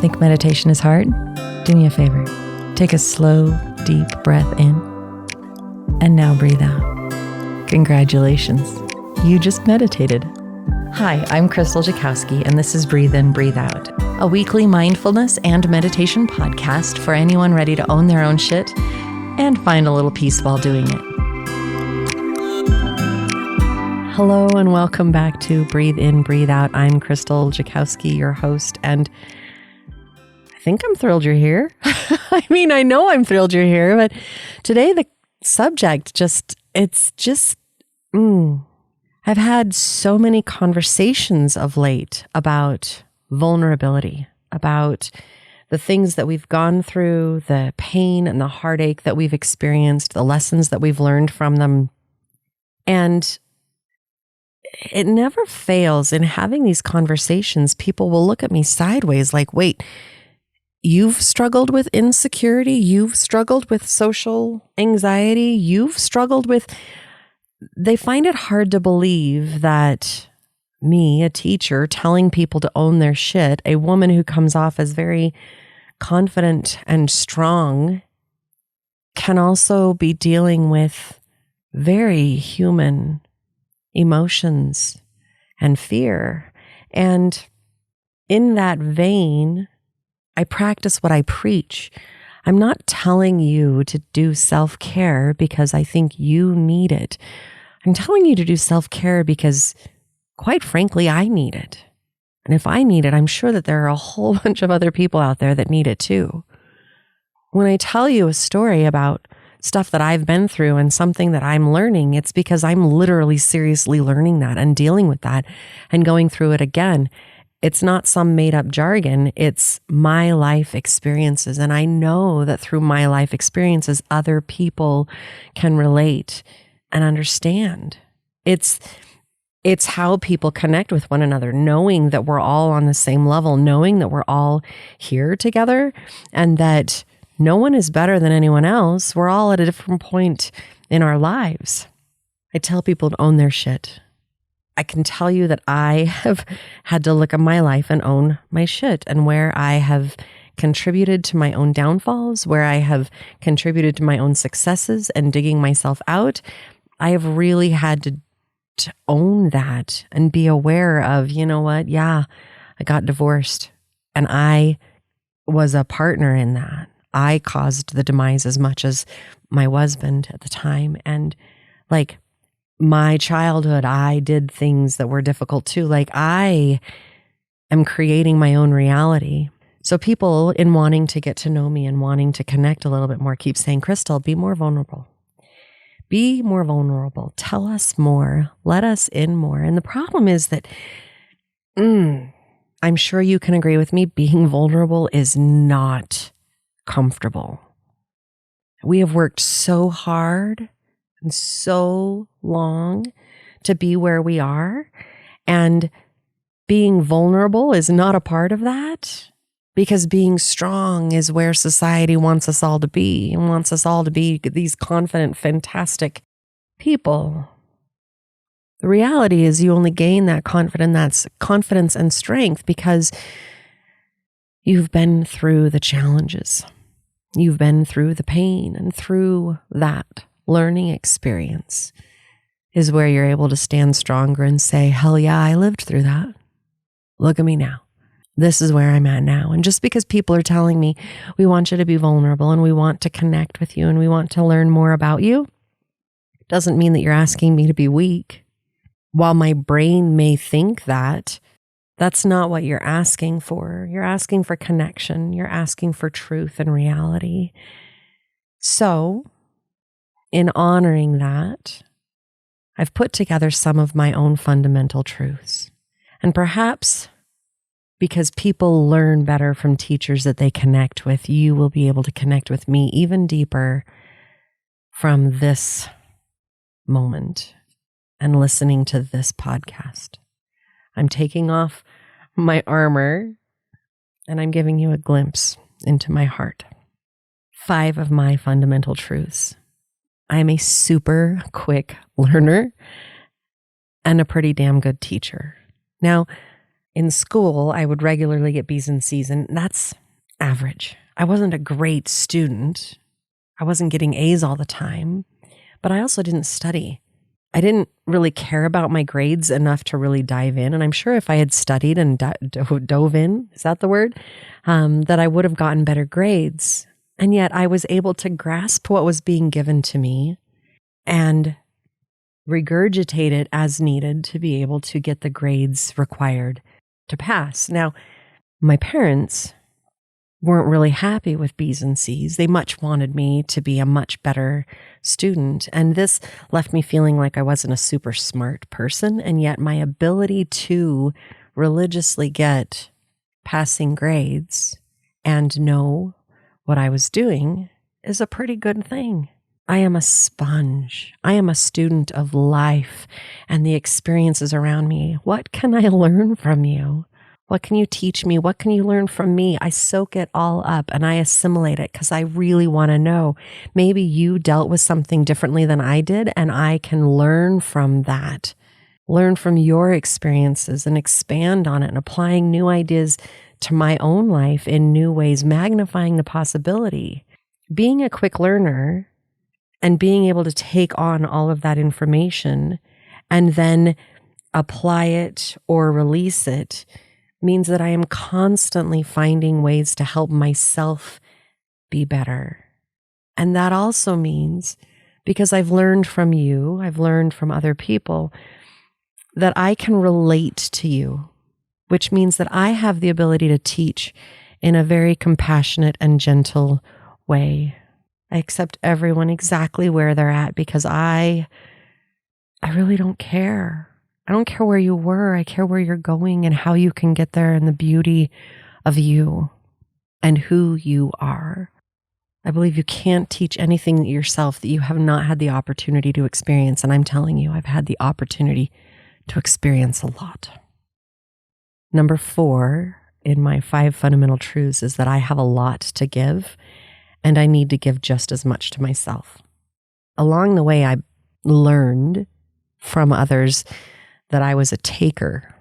Think meditation is hard? Do me a favor. Take a slow, deep breath in, and now breathe out. Congratulations. You just meditated. Hi, I'm Krystal Jakosky, and this is Breathe In, Breathe Out, a weekly mindfulness and meditation podcast for anyone ready to own their own shit and find a little peace while doing it. Hello, and welcome back to Breathe In, Breathe Out. I'm Krystal Jakosky, your host, and I think I'm thrilled you're here. I know I'm thrilled you're here, but today the subject I've had so many conversations of late about vulnerability, about the things that we've gone through, the pain and the heartache that we've experienced, the lessons that we've learned from them. And it never fails in having these conversations. People will look at me sideways like, wait, you've struggled with insecurity, you've struggled with social anxiety, you've struggled with... They find it hard to believe that me, a teacher, telling people to own their shit, a woman who comes off as very confident and strong, can also be dealing with very human emotions and fear. And in that vein, I practice what I preach. I'm not telling you to do self-care because I think you need it. I'm telling you to do self-care because, quite frankly, I need it. And if I need it, I'm sure that there are a whole bunch of other people out there that need it too. When I tell you a story about stuff that I've been through and something that I'm learning, it's because I'm literally seriously learning that and dealing with that and going through it again. It's not some made up jargon. It's my life experiences. And I know that through my life experiences, other people can relate and understand. It's how people connect with one another, knowing that we're all on the same level, knowing that we're all here together and that no one is better than anyone else. We're all at a different point in our lives. I tell people to own their shit. I can tell you that I have had to look at my life and own my shit, and where I have contributed to my own downfalls, where I have contributed to my own successes and digging myself out. I have really had to own that and be aware of, you know what? Yeah, I got divorced and I was a partner in that. I caused the demise as much as my husband at the time. And like my childhood, I did things that were difficult too. Like I am creating my own reality. So people, in wanting to get to know me and wanting to connect a little bit more, keep saying, Krystal, be more vulnerable. Be more vulnerable. Tell us more. Let us in more. And the problem is that I'm sure you can agree with me, being vulnerable is not comfortable. We have worked so hard and so long to be where we are, and being vulnerable is not a part of that, because being strong is where society wants us all to be, and wants us all to be these confident, fantastic people. The reality is you only gain that confidence and strength because you've been through the challenges. You've been through the pain, and through that learning experience is where you're able to stand stronger and say, hell yeah, I lived through that. Look at me now. This is where I'm at now. And just because people are telling me, we want you to be vulnerable and we want to connect with you and we want to learn more about you, doesn't mean that you're asking me to be weak. While my brain may think that, that's not what you're asking for. You're asking for connection. You're asking for truth and reality. So, in honoring that, I've put together some of my own fundamental truths. And perhaps because people learn better from teachers that they connect with, you will be able to connect with me even deeper from this moment and listening to this podcast. I'm taking off my armor and I'm giving you a glimpse into my heart. 5 of my fundamental truths. I'm a super quick learner and a pretty damn good teacher. Now, In school, I would regularly get B's and C's, and that's average. I wasn't a great student. I wasn't getting A's all the time, but I also didn't study. I didn't really care about my grades enough to really dive in. And I'm sure if I had studied and dove in, is that the word? That I would have gotten better grades. And yet I was able to grasp what was being given to me and regurgitate it as needed to be able to get the grades required to pass. Now, my parents weren't really happy with B's and C's. They much wanted me to be a much better student. And this left me feeling like I wasn't a super smart person. And yet my ability to religiously get passing grades and know what I was doing is a pretty good thing. I am a sponge. I am a student of life and the experiences around me. What can I learn from you? What can you teach me? What can you learn from me? I soak it all up and I assimilate it because I really want to know. Maybe you dealt with something differently than I did, and I can learn from that. Learn from your experiences and expand on it and applying new ideas to my own life in new ways, magnifying the possibility. Being a quick learner and being able to take on all of that information and then apply it or release it means that I am constantly finding ways to help myself be better. And that also means, because I've learned from you, I've learned from other people, that I can relate to you, which means that I have the ability to teach in a very compassionate and gentle way. I accept everyone exactly where they're at because I really don't care. I don't care where you were. I care where you're going and how you can get there and the beauty of you and who you are. I believe you can't teach anything yourself that you have not had the opportunity to experience. And I'm telling you, I've had the opportunity to experience a lot. Number 4 in my 5 fundamental truths is that I have a lot to give and I need to give just as much to myself. Along the way, I learned from others that I was a taker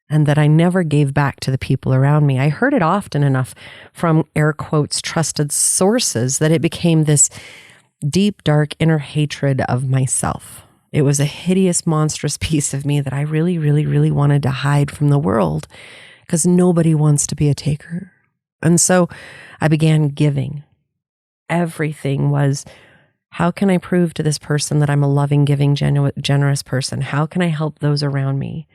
and that I never gave back to the people around me. I heard it often enough from air quotes trusted sources that it became this deep, dark inner hatred of myself. It was a hideous, monstrous piece of me that I really, really, really wanted to hide from the world because nobody wants to be a taker. And so I began giving. Everything was, how can I prove to this person that I'm a loving, giving, generous person? How can I help those around me?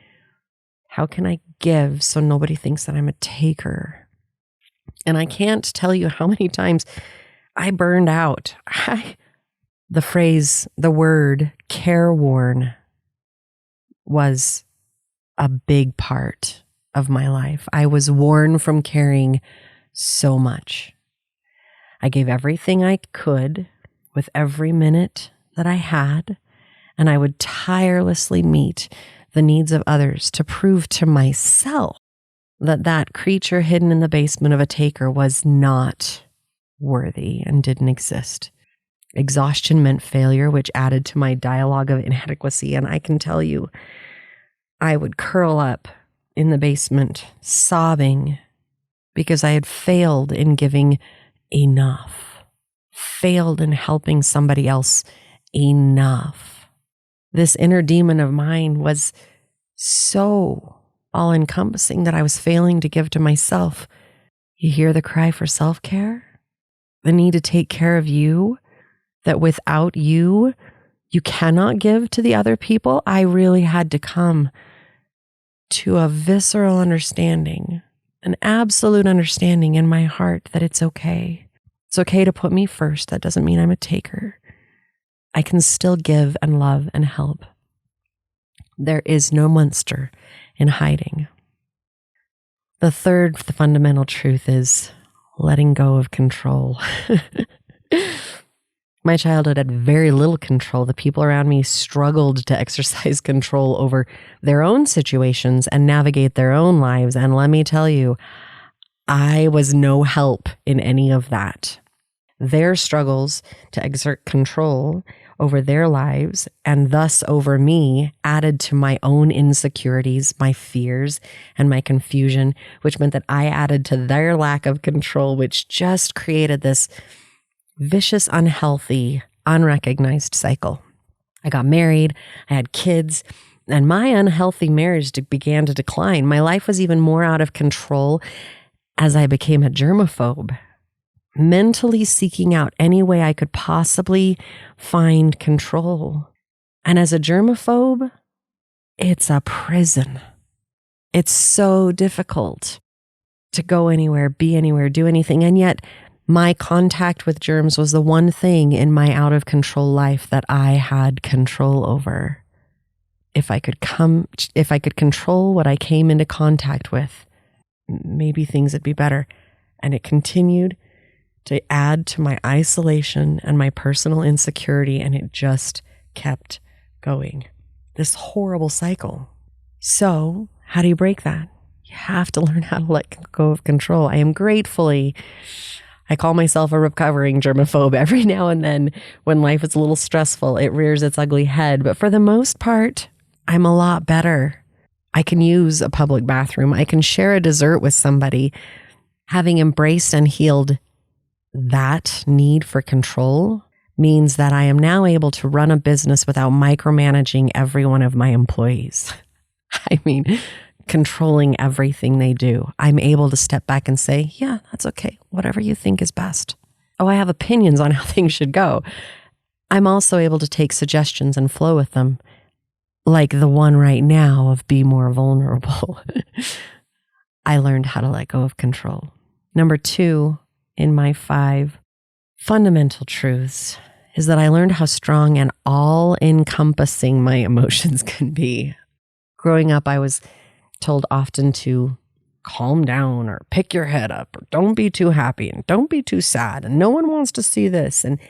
How can I give so nobody thinks that I'm a taker? And I can't tell you how many times I burned out. The phrase, the word careworn was a big part of my life. I was worn from caring so much. I gave everything I could with every minute that I had, and I would tirelessly meet the needs of others to prove to myself that that creature hidden in the basement of a taker was not worthy and didn't exist. Exhaustion meant failure, which added to my dialogue of inadequacy, and I can tell you, I would curl up in the basement sobbing because I had failed in giving enough. Failed in helping somebody else enough. This inner demon of mine was so all-encompassing that I was failing to give to myself. You hear the cry for self-care? The need to take care of you, that without you, you cannot give to the other people. I really had to come to a visceral understanding, an absolute understanding in my heart that it's okay. It's okay to put me first. That doesn't mean I'm a taker. I can still give and love and help. There is no monster in hiding. The third fundamental truth is letting go of control. My childhood had very little control. The people around me struggled to exercise control over their own situations and navigate their own lives. And let me tell you, I was no help in any of that. their struggles to exert control over their lives and thus over me added to my own insecurities, my fears, and my confusion, which meant that I added to their lack of control, which just created this vicious, unhealthy, unrecognized cycle. I got married, I had kids, and my unhealthy marriage began to decline. My life was even more out of control as I became a germaphobe, mentally seeking out any way I could possibly find control. And as a germaphobe, it's a prison. It's so difficult to go anywhere, be anywhere, do anything. And yet my contact with germs was the one thing in my out of control life that I had control over. If I could control what I came into contact with, maybe things would be better. And it continued to add to my isolation and my personal insecurity, and it just kept going. This horrible cycle. So, how do you break that? You have to learn how to let go of control. I call myself a recovering germaphobe. Every now and then, when life is a little stressful, it rears its ugly head. But for the most part, I'm a lot better. I can use a public bathroom. I can share a dessert with somebody. Having embraced and healed that need for control means that I am now able to run a business without micromanaging every one of my employees. I mean, controlling everything they do. I'm able to step back and say, yeah, that's okay. Whatever you think is best. Oh, I have opinions on how things should go. I'm also able to take suggestions and flow with them, like the one right now of be more vulnerable. I learned how to let go of control. Number 2 in my 5 fundamental truths is that I learned how strong and all-encompassing my emotions can be. Growing up, I was told often to calm down or pick your head up or don't be too happy and don't be too sad and no one wants to see this. And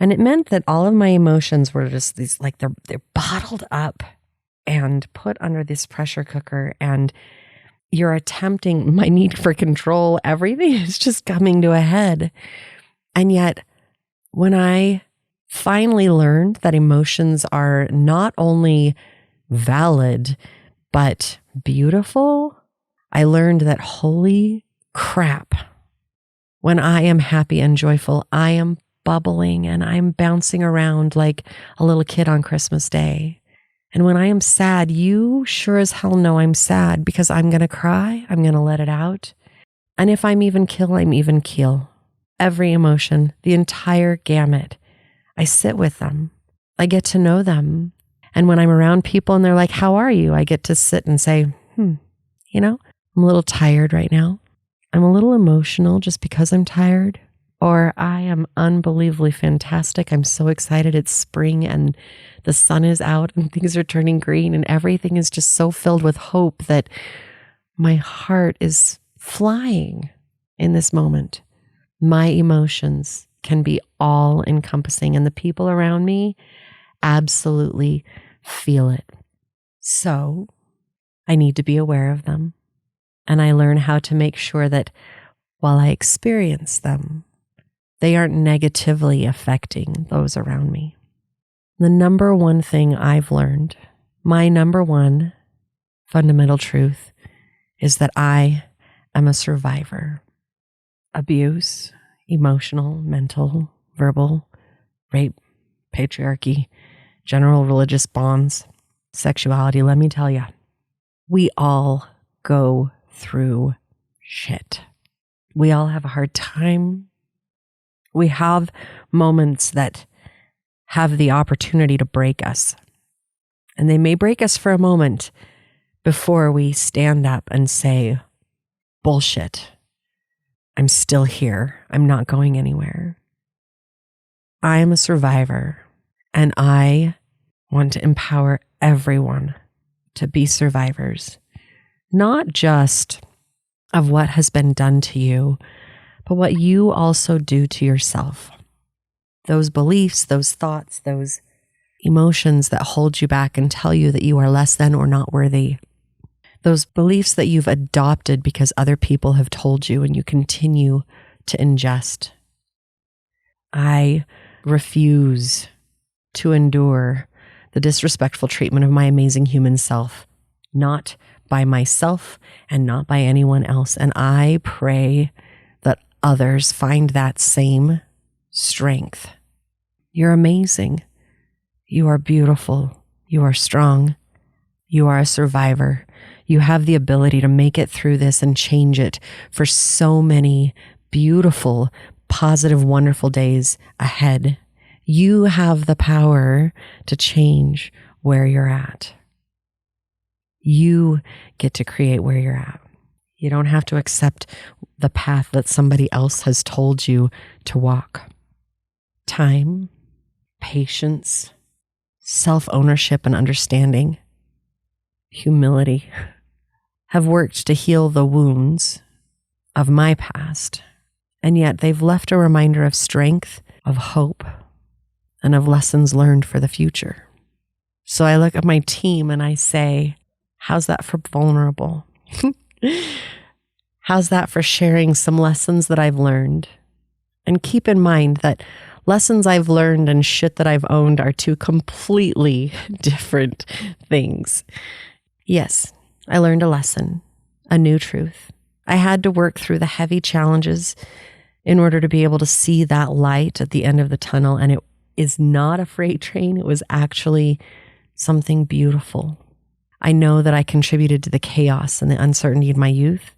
it meant that all of my emotions were just these, like they're bottled up and put under this pressure cooker, and you're attempting, my need for control, everything is just coming to a head. And yet, when I finally learned that emotions are not only valid, but beautiful, I learned that holy crap, when I am happy and joyful, I am bubbling and I'm bouncing around like a little kid on Christmas Day. And when I am sad, you sure as hell know I'm sad, because I'm going to cry. I'm going to let it out. And if I'm even keel, I'm even keel. Every emotion, the entire gamut. I sit with them. I get to know them. And when I'm around people and they're like, how are you? I get to sit and say, I'm a little tired right now. I'm a little emotional just because I'm tired. Or I am unbelievably fantastic. I'm so excited. It's spring and the sun is out and things are turning green and everything is just so filled with hope that my heart is flying in this moment. My emotions can be all encompassing and the people around me absolutely feel it. So I need to be aware of them. And I learn how to make sure that while I experience them, they aren't negatively affecting those around me. The number one thing I've learned, my number one fundamental truth, is that I am a survivor. Abuse, emotional, mental, verbal, rape, patriarchy, general religious bonds, sexuality. Let me tell you, we all go through shit. We all have a hard time. We have moments that have the opportunity to break us. And they may break us for a moment before we stand up and say, bullshit. I'm still here. I'm not going anywhere. I am a survivor, and I want to empower everyone to be survivors, not just of what has been done to you, but what you also do to yourself. Those beliefs, those thoughts, those emotions that hold you back and tell you that you are less than or not worthy. Those beliefs that you've adopted because other people have told you and you continue to ingest. I refuse to endure the disrespectful treatment of my amazing human self, not by myself and not by anyone else. And I pray that others find that same strength. You're amazing. You are beautiful. You are strong. You are a survivor. You have the ability to make it through this and change it for so many beautiful, positive, wonderful days ahead. You have the power to change where you're at. You get to create where you're at. You don't have to accept the path that somebody else has told you to walk. Time, patience, self-ownership and understanding, humility have worked to heal the wounds of my past, and yet they've left a reminder of strength, of hope, and of lessons learned for the future. So I look at my team and I say, how's that for vulnerable? How's that for sharing some lessons that I've learned? And keep in mind that lessons I've learned and shit that I've owned are two completely different things. Yes, I learned a lesson, a new truth. I had to work through the heavy challenges in order to be able to see that light at the end of the tunnel. And it is not a freight train. It was actually something beautiful. I know that I contributed to the chaos and the uncertainty of my youth.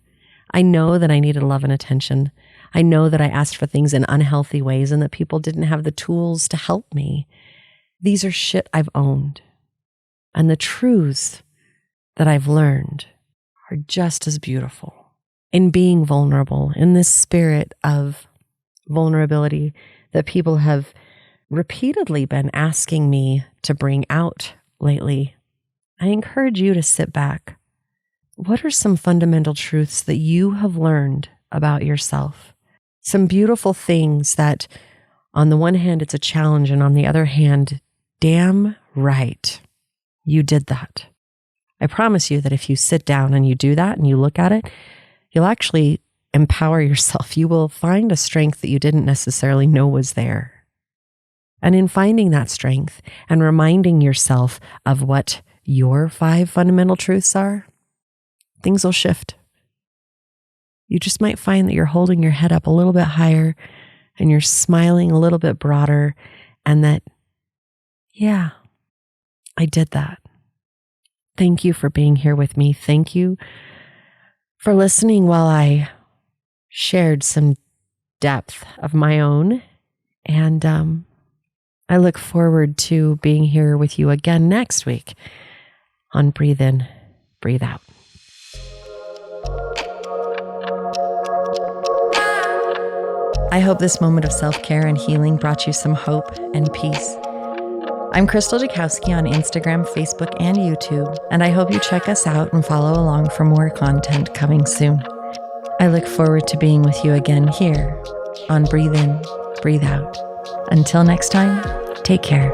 I know that I needed love and attention. I know that I asked for things in unhealthy ways and that people didn't have the tools to help me. These are shit I've owned. And the truths that I've learned are just as beautiful. In being vulnerable, in this spirit of vulnerability that people have repeatedly been asking me to bring out lately, I encourage you to sit back. What are some fundamental truths that you have learned about yourself? Some beautiful things that, on the one hand, it's a challenge, and on the other hand, damn right, you did that. I promise you that if you sit down and you do that and you look at it, you'll actually empower yourself. You will find a strength that you didn't necessarily know was there. And in finding that strength and reminding yourself of what your 5 fundamental truths are, things will shift. You just might find that you're holding your head up a little bit higher and you're smiling a little bit broader, and that, yeah, I did that. Thank you for being here with me. Thank you for listening while I shared some depth of my own. And I look forward to being here with you again next week on Breathe In, Breathe Out. I hope this moment of self-care and healing brought you some hope and peace. I'm Krystal Jakosky on Instagram, Facebook, and YouTube, and I hope you check us out and follow along for more content coming soon. I look forward to being with you again here on Breathe In, Breathe Out. Until next time, take care.